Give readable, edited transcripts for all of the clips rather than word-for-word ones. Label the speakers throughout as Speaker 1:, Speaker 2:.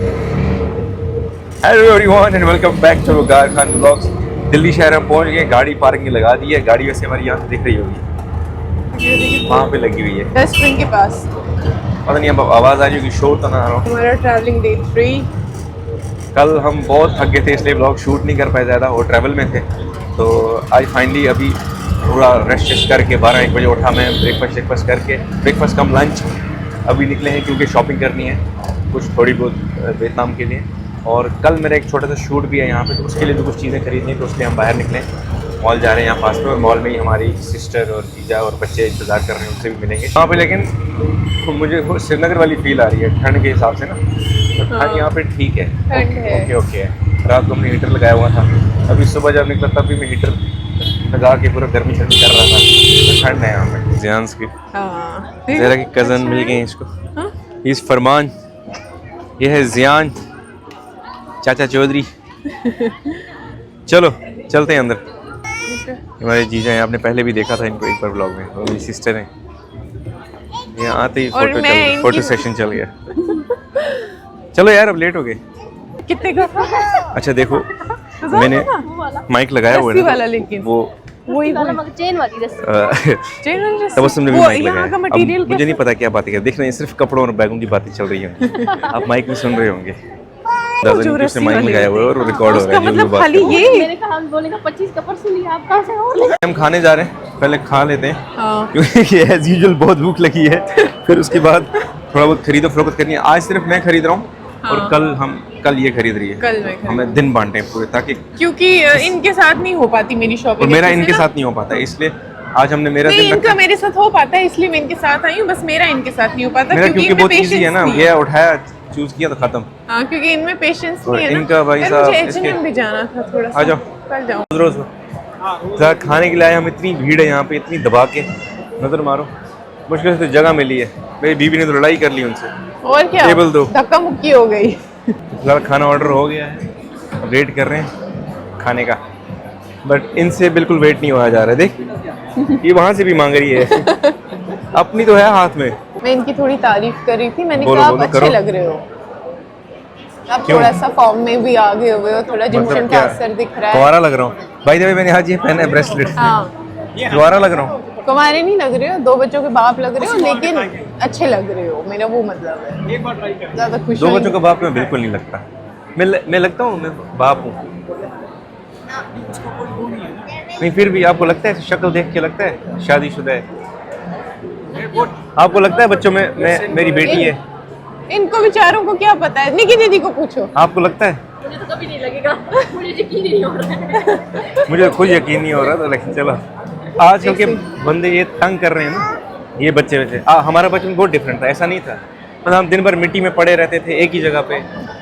Speaker 1: Hello everyone and welcome back to Waqar Khan vlogs. Delhi शहर में पहुंच गए, गाड़ी पार्किंग लगा दी है। गाड़ी वैसे हमारी यहाँ से दिख रही होगी, वहाँ पे लगी हुई है
Speaker 2: रेस्टोरेंट के पास।
Speaker 1: पता नहीं अब आवाज़ आ रही होगी, शोर तो ना आ रहा हो।
Speaker 2: हमारा ट्रैवलिंग डे 3।
Speaker 1: कल हम बहुत थक गए थे इसलिए व्लॉग शूट नहीं कर पाए ज़्यादा, और ट्रैवल में थे। तो आज फाइनली अभी थोड़ा रेस्ट करके 12-1 बजे उठा मैं, ब्रेकफास्ट करके, ब्रेकफास्ट कम लंच अभी निकले हैं क्योंकि शॉपिंग करनी है कुछ थोड़ी बहुत वियतनाम के लिए। और कल मेरा एक छोटा सा शूट भी है यहाँ पे, तो उसके लिए भी कुछ चीज़ें खरीदनी है, तो उसलिए हम बाहर निकले, मॉल जा रहे हैं यहाँ पास में। और मॉल में ही हमारी सिस्टर और जीजा और बच्चे इंतज़ार कर रहे हैं, उनसे भी मिलेंगे वहाँ पे। लेकिन तो मुझे वो श्रीनगर वाली फील आ रही है ठंड के हिसाब से ना, तो ठंड यहाँ पे ठीक है, ओके है। रात को हमने हीटर लगाया हुआ था, अभी सुबह जब निकला तब भी मैं हीटर लगा के पूरा गर्मी सर्दी कर रहा था, तो ठंड है यहाँ पे। जियान्स की ज़रा की कज़न मिल गए इसको, इस फरमान, ये है जियान चाचा चौधरी। चलो चलते हैं अंदर। हमारे जीजा हैं, आपने पहले भी देखा था इनको एक बार ब्लॉग में, वो मेरी सिस्टर हैं। यहाँ आते ही फोटो सेशन चल गया। चलो यार अब लेट हो गए।
Speaker 2: कितने का?
Speaker 1: अच्छा देखो, मैंने माइक लगाया हुआ है,
Speaker 2: लेकिन
Speaker 1: वो
Speaker 2: वही
Speaker 3: चेन वाली
Speaker 1: तबस्सुम ने भी माइक लगाया। अब मुझे नहीं पता क्या बातें कर, देख रहे हैं सिर्फ कपड़ों और बैगों की बातें चल रही होंगी, आप माइक में सुन रहे होंगे। उसने माइक लगाया हुआ है और रिकॉर्ड हो रहा है, जो बात
Speaker 3: मेरे का हम बोले का 25 का परसों लिया, आप कहां से और
Speaker 1: हम खाने जा रहे हैं, पहले खा लेते हैं क्योंकि एज यूजुअल बहुत भूख लगी है। फिर उसके बाद थोड़ा बहुत खरीदो फरोख्त करनी है। आज सिर्फ मैं खरीद रहा हूँ और कल ये खरीद रही है।
Speaker 2: कल मैं
Speaker 1: हमें दिन बांटे हैं पूरे, ताकि
Speaker 2: क्योंकि इनके साथ नहीं हो पाती मेरी शॉपिंग,
Speaker 1: और मेरा इनके साथ नहीं हो पाता, इसलिए आज हमने मेरा दिन
Speaker 2: इनका मेरे साथ हो पाता है, इसलिए मैं इनके साथ आई हूँ। बस मेरा इनके साथ नहीं हो पाता
Speaker 1: क्योंकि बहुत इजी है ना, ये उठाया चूज किया तो खत्म।
Speaker 2: हाँ, क्योंकि इनमें पेशेंस नहीं है ना।
Speaker 1: इनका भाई साहब
Speaker 2: मुझे H&M भी जाना था थोड़ा सा।
Speaker 1: आ जाओ,
Speaker 2: कल जाऊँ
Speaker 1: रोज जरा खाने के लिए आए हम। इतनी भीड़ है यहाँ पे, इतनी दबा के नजर मारो, मुश्किल से जगह मिली है। मेरी बीवी ने तो लड़ाई कर ली उनसे,
Speaker 2: और क्या,
Speaker 1: टेबल दो,
Speaker 2: धक्का मुक्की हो गई।
Speaker 1: फिलहाल खाना ऑर्डर हो गया है, वेट कर रहे हैं खाने का, बट इनसे बिल्कुल वेट नहीं हुआ जा रहा है। देख ये वहाँ से भी मांग रही है, अपनी तो है हाथ में।
Speaker 2: मैं इनकी थोड़ी तारीफ कर रही थी, मैंने
Speaker 1: बोलो,
Speaker 2: कहा आप
Speaker 1: बोलो,
Speaker 2: अच्छे
Speaker 1: करो।
Speaker 2: लग रहे हो, आप
Speaker 1: क्यों?
Speaker 2: थोड़ा सा फॉर्म में भी आगे हुए हो, थोड़ा जिम
Speaker 1: मतलब
Speaker 2: का
Speaker 1: क्या,
Speaker 2: असर दिख रहा है।
Speaker 1: कुंवारा लग रहा हूँ भाई। जब मैंने आज ये पहना है ब्रेसलेट,
Speaker 2: हाँ,
Speaker 1: कुंवारा लग रहा हूँ।
Speaker 2: कुंवारे नहीं लग रहे हो, 2 बच्चों के बाप लग रहे हो, लेकिन अच्छे लग रहे हो, मेरा वो मतलब है। ज्यादा खुश
Speaker 1: 2 बच्चों का बाप मैं बिल्कुल नहीं लगता। मैं लगता हूँ, मैं बाप हूँ। नहीं फिर भी आपको लगता है, शक्ल देख के लगता है शादीशुदा है? आपको लगता है बच्चों में मैं मेरी बेटी है?
Speaker 2: इनको बेचारों को क्या पता है, निकी दीदी को पूछो।
Speaker 1: आपको लगता है?
Speaker 3: मुझे तो कभी नहीं लगेगा, मुझे यकीन नहीं हो रहा है।
Speaker 1: मुझे खुद यकीन नहीं हो रहा था, लेकिन चलो आजकल के बंदे ये तंग कर रहे हैं ना, ये बच्चे वैसे। हमारा बचपन बहुत डिफरेंट था, ऐसा नहीं था। मतलब हम दिन भर मिट्टी में पड़े रहते थे, एक ही जगह पे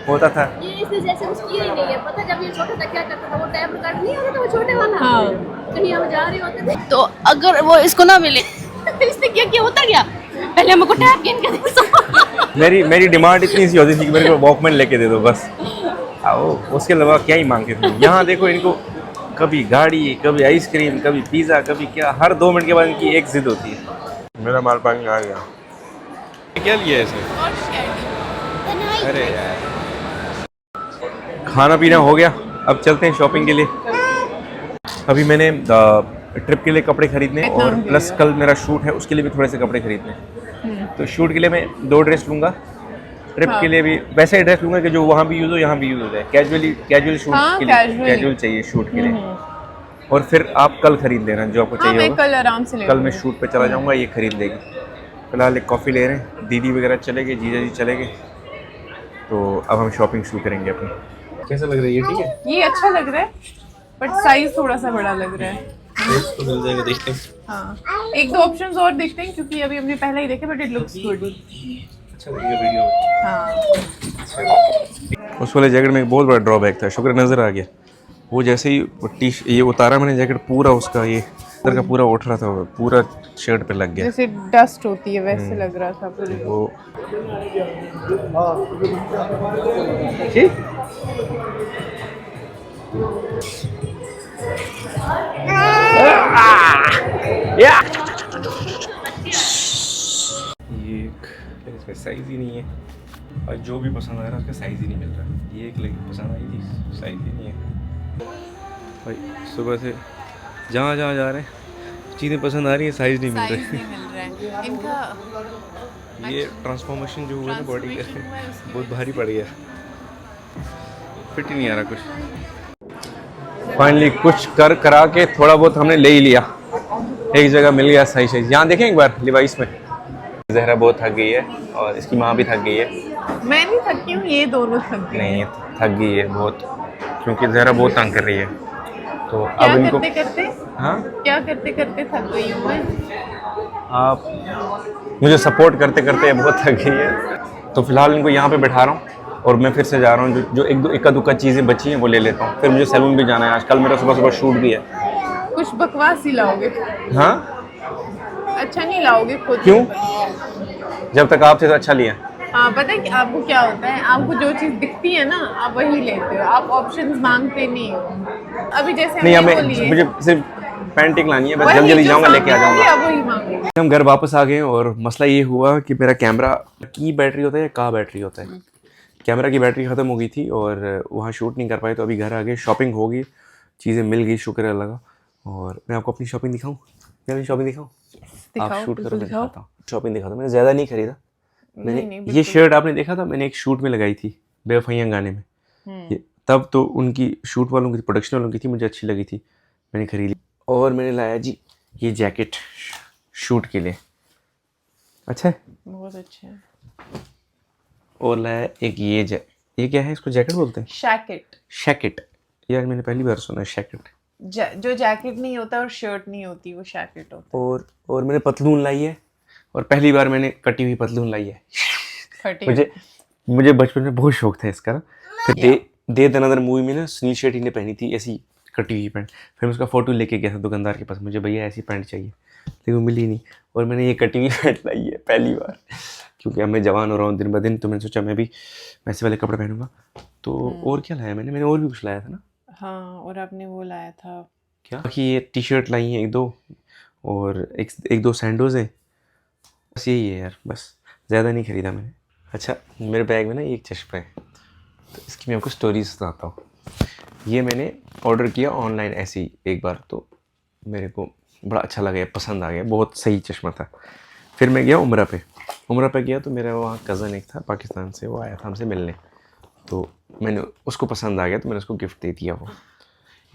Speaker 1: होता था।
Speaker 3: ये इसने जैसे कुछ किया ही नहीं है। पता जब ये छोटा था क्या करता था, वो टैब कार्ड नहीं आता था, वो छोटे वाला।
Speaker 2: हाँ।
Speaker 3: कहीं हम जा रहे होते थे तो अगर वो इसको ना मिले इसने क्या किया, होता क्या, पहले हमको टैब गेन कर दे।
Speaker 1: मेरी डिमांड इतनी सी होती थी कि मेरे को वॉकमैन लेके दे दो बस, आओ, उसके अलावा क्या ही मांगते थे। यहाँ देखो इनको, कभी गाड़ी, कभी आइसक्रीम, कभी पिज़्ज़ा, कभी क्या, हर 2 मिनट के बाद इनकी एक जिद होती है। मेरा माल पानी आ गया। क्या लिया है इसने? अरे यार, खाना पीना हो गया, अब चलते हैं शॉपिंग के लिए। अभी मैंने ट्रिप के लिए कपड़े खरीदने, और प्लस कल मेरा शूट है, उसके लिए भी थोड़े से कपड़े खरीदने। तो शूट के लिए मैं 2 ड्रेस लूँगा, ट्रिप के लिए भी वैसे ही ड्रेस लूँगा कि जो वहाँ भी यूज़ हो, यहाँ भी यूज़ हो जाए। कैजुअल शूट के लिए कैजुअल चाहिए शूट के लिए। और फिर आप कल खरीद लेना जो आपको चाहिए होगा।
Speaker 2: कल आराम से
Speaker 1: कल मैं शूट पे चला जाऊँगा, ये खरीद लेगी। फिलहाल एक कॉफ़ी ले रहे हैं, दीदी वगैरह चले गए, जीजा जी चले गए, तो अब हम शॉपिंग शुरू करेंगे अपनी। कैसा लग रहा है ये? ठीक है,
Speaker 2: ये अच्छा लग रहा है, बट साइज थोड़ा सा बड़ा लग रहा है।
Speaker 1: तो मिल जाएगा, देखते हैं।
Speaker 2: हाँ, 1-2 ऑप्शंस और देखते हैं, क्योंकि अभी हमने पहले ही देखे, बट इट लुक्स गुड।
Speaker 1: अच्छा लगेगा वीडियो।
Speaker 2: हाँ,
Speaker 1: उस वाले जैकेट में एक बहुत बड़ा ड्रॉबैक था, शुक्र नज़र आ गया। वो जैसे ही ये उतारा मैंने जैकेट, पूरा उसका ये इधर का पूरा उठ रहा था, पूरा शर्ट पे लग गया,
Speaker 2: जैसे डस्ट होती है वैसे लग रहा था पूरी।
Speaker 1: वो ये इसमें साइज ही नहीं है। और जो भी पसंद आ रहा है उसका साइज़ ही नहीं मिल रहा। ये एक लेकिन पसंद आई थी, साइज़ ही नहीं है भाई। सुबह से जहाँ जहाँ जा रहे हैं चीज़ें पसंद आ रही हैं, साइज़ नहीं मिल
Speaker 2: साइज
Speaker 1: रहे।
Speaker 2: नहीं मिल रहा है इनका।
Speaker 1: ये ट्रांसफॉर्मेशन जो हुआ ना बॉडी का,
Speaker 2: Transformation हुआ है उसकी
Speaker 1: बहुत
Speaker 2: वजह
Speaker 1: भारी पड़ गया, फिट ही नहीं आ रहा कुछ। फाइनली कुछ कर करा के थोड़ा बहुत हमने ले ही लिया, एक जगह मिल गया सही सही। यहाँ देखें एक बार लिवाइस में। जहरा बहुत थक गई है और इसकी माँ भी थक गई है।
Speaker 2: मैं नहीं थकी हूँ, ये दोनों थक गए
Speaker 1: नहीं,
Speaker 2: हैं।
Speaker 1: थक गई है बहुत, क्योंकि जहरा बहुत तंग कर रही है। तो
Speaker 2: क्या
Speaker 1: अब इनको
Speaker 2: करते करते
Speaker 1: हाँ,
Speaker 2: क्या करते करते थक गई हूँ मैं।
Speaker 1: आप मुझे सपोर्ट करते करते बहुत थक गई है। तो फिलहाल इनको यहाँ पे बैठा रहा हूँ और मैं फिर से जा रहा हूँ। जो एक दो इक्का दुक्का चीज़ें बची हैं वो ले लेता हूँ। फिर मुझे सैलून भी जाना है, आज कल मेरा सुबह सुबह शूट भी है।
Speaker 2: कुछ बकवास ही लाओगे,
Speaker 1: हाँ,
Speaker 2: अच्छा नहीं लाओगे खुद।
Speaker 1: क्यों? जब तक आपसे तो अच्छा लिया।
Speaker 2: हाँ पता है कि आपको क्या होता है, आपको जो चीज़ दिखती है ना आप वही लेते हो, आप ऑप्शंस मांगते नहीं हो। अभी जैसे
Speaker 1: नहीं,
Speaker 2: हमने
Speaker 1: हमें
Speaker 2: वो लिए,
Speaker 1: मुझे सिर्फ पैंटिंग लानी है, बस
Speaker 2: वही
Speaker 1: जल्दी जल्दी
Speaker 2: जो
Speaker 1: जाऊँगा लेके आ
Speaker 2: सामने होगी,
Speaker 1: जाऊँगा।
Speaker 2: आप वही मांगोगे।
Speaker 1: हम घर वापस आ गए और मसला ये हुआ कि मेरा कैमरा की बैटरी होता है या का बैटरी होता है, कैमरा की बैटरी ख़त्म हो गई थी और वहाँ शूट नहीं कर पाए। तो अभी घर आ गए, शॉपिंग हो गई, चीज़ें मिल गई, शुक्र है अल्लाह का। और मैं आपको अपनी शॉपिंग दिखाऊँ, मैं अपनी शॉपिंग दिखाऊँ? आप
Speaker 2: दिखाओ,
Speaker 1: शूट करो,
Speaker 2: बिल्कुल
Speaker 1: मैं
Speaker 2: दिखाओ।
Speaker 1: दिखाता हूँ। शॉपिंग दिखाता हूँ, मैंने ज़्यादा नहीं खरीदा। मैंने
Speaker 2: नहीं,
Speaker 1: ये
Speaker 2: बिल्कुल।
Speaker 1: शर्ट आपने देखा था, मैंने एक शूट में लगाई थी बेवफाइयाँ गाने में। ये तब तो उनकी शूट वालों की, प्रोडक्शन वालों की थी, मुझे अच्छी लगी थी, मैंने खरीद ली। और मैंने लाया जी ये जैकेट शूट के लिए, अच्छा है।
Speaker 2: बहुत अच्छा है।
Speaker 1: और लाया एक ये क्या है, इसको जैकेट बोलते हैं?
Speaker 2: शैकेट।
Speaker 1: शैकेट, यार मैंने पहली बार सुना है शैकेट।
Speaker 2: जो जैकेट नहीं होता और शर्ट नहीं होती वो शैकेट होता
Speaker 1: और मैंने पतलून लाई है, और पहली बार मैंने कटी हुई पतलून लाई है।
Speaker 2: है। फटी
Speaker 1: मुझे बचपन में बहुत शौक था इसका ना। फिर दे दनादर मूवी में ना सुनील शेट्टी ने पहनी थी ऐसी कटी हुई पैंट। फिर मैं उसका फ़ोटो लेके गया था दुकानदार के पास, मुझे भैया ऐसी पैंट चाहिए, लेकिन वो मिली नहीं। और मैंने ये कटी हुई पैंट लाई है पहली बार, क्योंकि अब मैं जवान हो रहा हूँ दिन ब दिन, तो मैंने सोचा मैं भी वैसे वाले कपड़े पहनूंगा। तो और क्या लाया मैंने और भी कुछ लाया था ना।
Speaker 2: हाँ, और आपने वो लाया था
Speaker 1: क्या कि ये टी शर्ट लाई है एक दो, और एक दो सैंडोज हैं, बस यही है यार, बस ज़्यादा नहीं ख़रीदा मैंने। अच्छा, मेरे बैग में ना एक चश्मा है, तो इसकी मैं आपको स्टोरी सुनाता हूँ। ये मैंने ऑर्डर किया ऑनलाइन ऐसे ही एक बार, तो मेरे को बड़ा अच्छा लगा, पसंद आ गया, बहुत सही चश्मा था। फिर मैं गया उम्रा पे गया, तो मेरा वहाँ कज़न एक था पाकिस्तान से, वो आया था हमसे मिलने, तो मैंने उसको पसंद आ गया, तो मैंने उसको गिफ्ट दे दिया वो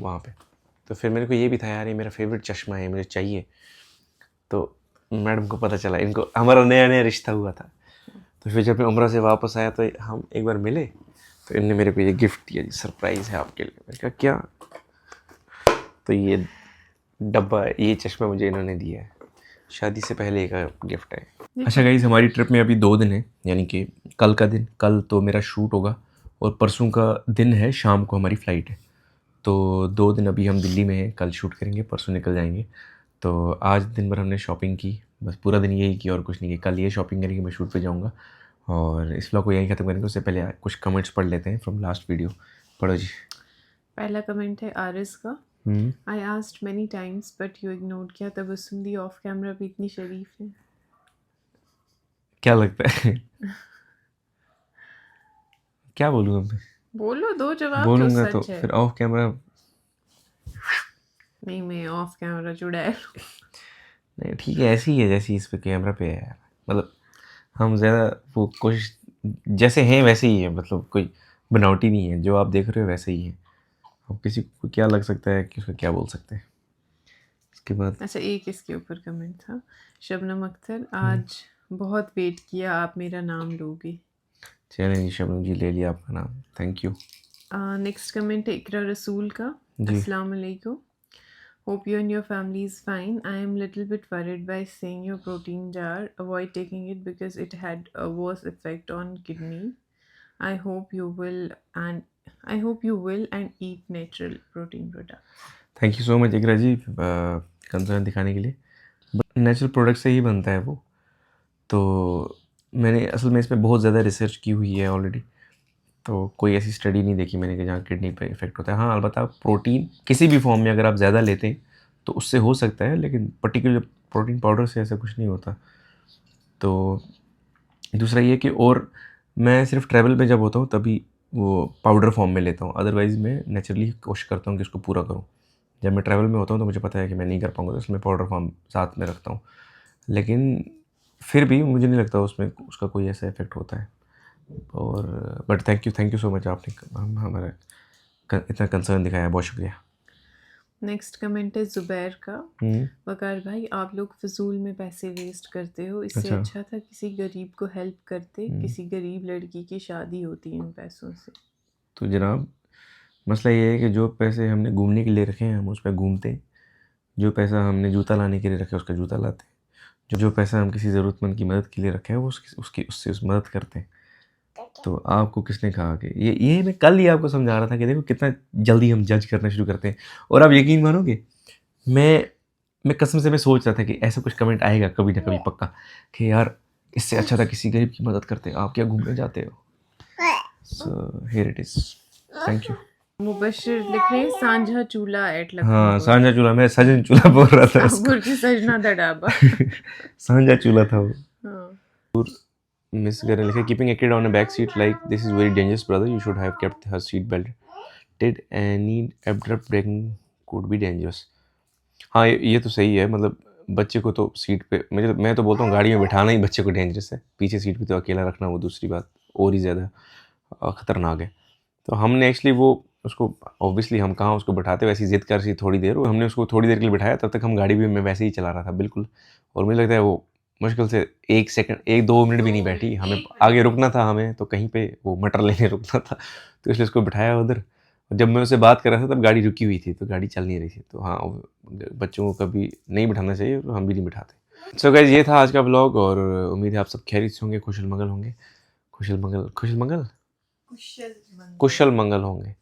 Speaker 1: वहाँ पे। तो फिर मेरे को ये भी था यार, ये मेरा फेवरेट चश्मा है, मुझे चाहिए। तो मैडम को पता चला, इनको हमारा नया नया रिश्ता हुआ था। तो फिर जब मैं उम्रा से वापस आया तो हम एक बार मिले, तो इन्होंने मेरे को ये गिफ्ट दिया, जी सरप्राइज़ है आपके लिए। मैंने कहा क्या? तो ये डब्बा, ये चश्मा मुझे इन्होंने दिया है, शादी से पहले का गिफ्ट है। अच्छा गाइस, हमारी ट्रिप में अभी 2 दिन है, यानी कि कल का दिन, कल तो मेरा शूट होगा, और परसों का दिन है, शाम को हमारी फ़्लाइट है। तो 2 दिन अभी हम दिल्ली में हैं, कल शूट करेंगे, परसों निकल जाएंगे। तो आज दिन भर हमने शॉपिंग की, बस पूरा दिन यही किया और कुछ नहीं किया। कल ये शॉपिंग करेंगे, मैं शूट पे जाऊँगा, और इस व्लॉग को यहीं ख़त्म करेंगे। उससे पहले कुछ कमेंट्स पढ़ लेते हैं फ्रॉम लास्ट वीडियो। पढ़ो जी।
Speaker 2: पहला कमेंट है आरिस का। I asked many times but you ignored. क्या तबस्सुम दी ऑफ कैमरा भी इतनी शरीफ है?
Speaker 1: क्या लगता है? क्या बोलूँ अब?
Speaker 2: बोलो, दो जवाब जो
Speaker 1: बोलूँगा तो
Speaker 2: सच है।
Speaker 1: फिर ऑफ कैमरा
Speaker 2: नहीं, मैं ऑफ कैमरा चुड़ैल।
Speaker 1: नहीं, ठीक है, ऐसी ही है जैसी इस पे कैमरा पे है यार। मतलब हम ज़्यादा वो कोशिश, जैसे हैं वैसे ही है, मतलब कोई बनावटी नहीं है, जो आप देख रहे हो वैसे ही है। अब किसी को क्या लग सकता है कि उसका क्या बोल सकते हैं। इसके बाद
Speaker 2: अच्छा, एक इसके ऊपर कमेंट था, शबनम अख्तर, आज बहुत वेट किया, आप मेरा नाम लोगे।
Speaker 1: चलें जी, शबनम जी ले लिया आपका नाम, थैंक यू।
Speaker 2: नेक्स्ट कमेंट है इकरा रसूल का।
Speaker 1: जी।
Speaker 2: अस्सलाम वालेकुम, hope you and your family is fine. I am little bit worried by seeing your protein jar. Avoid taking it because it had a worse effect on kidney. I hope you will and eat natural protein products.
Speaker 1: Thank you so much Iqra ji concern दिखाने के लिए। Natural product से ही बनता है वो, तो मैंने असल में इस पर बहुत ज़्यादा रिसर्च की हुई है ऑलरेडी, तो कोई ऐसी स्टडी नहीं देखी मैंने कि जहाँ किडनी पे इफ़ेक्ट होता है। हाँ, अलबत्ता प्रोटीन किसी भी फॉर्म में अगर आप ज़्यादा लेते हैं तो उससे हो सकता है, लेकिन पर्टिकुलर प्रोटीन पाउडर से ऐसा कुछ नहीं होता। तो दूसरा ये कि और मैं सिर्फ ट्रैवल में जब होता हूँ तभी वो पाउडर फॉर्म में लेता हूँ, अदरवाइज़ मैं नेचुरली कोशिश करता हूँ कि उसको पूरा करूँ। जब मैं ट्रैवल में होता हूँ तो मुझे पता है कि मैं नहीं कर पाऊँगा, तो इसलिए मैं पाउडर फॉर्म साथ में रखता हूँ। लेकिन फिर भी मुझे नहीं लगता उसमें उसका कोई ऐसा इफ़ेक्ट होता है। और but thank you so much, आपने हमारा इतना कंसर्न दिखाया, बहुत शुक्रिया।
Speaker 2: नेक्स्ट कमेंट है ज़ुबैर का। वकार भाई, आप लोग फ़िज़ूल में पैसे वेस्ट करते हो, इससे
Speaker 1: अच्छा।
Speaker 2: अच्छा था किसी गरीब को हेल्प करते, किसी गरीब लड़की की शादी होती इन पैसों से।
Speaker 1: तो जनाब, मसला ये है कि जो पैसे हमने घूमने के लिए रखे हैं हम उस पर घूमते हैं, जो पैसा हमने जूता लाने के लिए रखा है उसका जूता लाते हैं, जो पैसा हम किसी ज़रूरतमंद की मदद के लिए रखे हैं वो उससे मदद करते हैं। तो आपको किसने कहा कि ये मैं कल ही आपको समझा रहा था कि देखो कितना जल्दी हम जज करना शुरू करते हैं। और आप यकीन मानोगे, मैं कसम से मैं सोच रहा था कि ऐसा कुछ कमेंट आएगा कभी ना कभी पक्का, कि यार इससे अच्छा था किसी गरीब की मदद करते, आप क्या घूमने जाते हो। So here it is, thank you.
Speaker 2: Mubashir लिख रहे हैं सांझा चूल्हा एट
Speaker 1: हाँ, सांझा चूल्हा, मैं सजन चूल्हा बोल रहा था उसको।
Speaker 2: शाहपुर की सजना दा ढाबा।
Speaker 1: सांझा चूल्हा था वो।
Speaker 2: हाँ।
Speaker 1: मिस गरें लिखे, keeping a kid on a back seat like this is very dangerous brother, you should have kept her seat belt, did any abrupt braking could be dangerous. हाँ, ये तो सही है, मतलब बच्चे को तो सीट पे, मैं तो बोलता हूँ गाड़ी में बिठाना ही बच्चे को डेंजरस है, पीछे सीट पे तो अकेला रखना वो दूसरी बात और ही ज़्यादा ख़तरनाक है। तो हमने एक्चुअली वो उसको ऑब्वियसली हम कहाँ उसको बैठाते, वैसी ज़िद कर सी थोड़ी देर, और हमने उसको थोड़ी देर के लिए बिठाया, तब तक हम गाड़ी भी मैं वैसे ही चला रहा था बिल्कुल। और मुझे लगता है वो मुश्किल से 1 सेकंड 1-2 मिनट भी नहीं बैठी, हमें आगे रुकना था, हमें तो कहीं पे वो मटर लेने रुकना था, तो इसलिए उसको बिठाया उधर। जब मैं उससे बात कर रहा था तब गाड़ी रुकी हुई थी, तो गाड़ी चल नहीं रही थी। तो हाँ, बच्चों को कभी नहीं बिठाना चाहिए, तो हम भी नहीं बिठाते। सो गाइस, ये था आज का व्लॉग, और उम्मीद है आप सब खैरियत से होंगे, खुशल मंगल होंगे, कुशल मंगल होंगे।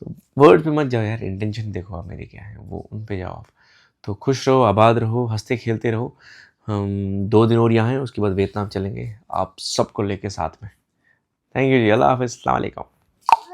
Speaker 1: तो वर्ड पे मत जाओ यार, इंटेंशन देखो आप मेरी क्या है, वो उन पे जाओ आप। तो खुश रहो, आबाद रहो, हंसते खेलते रहो। हम 2 दिन और यहाँ हैं, उसके बाद वियतनाम चलेंगे आप सबको लेके साथ में। थैंक यू जी, अल्लाह हाफ़िज़, अस्सलाम वालेकुम।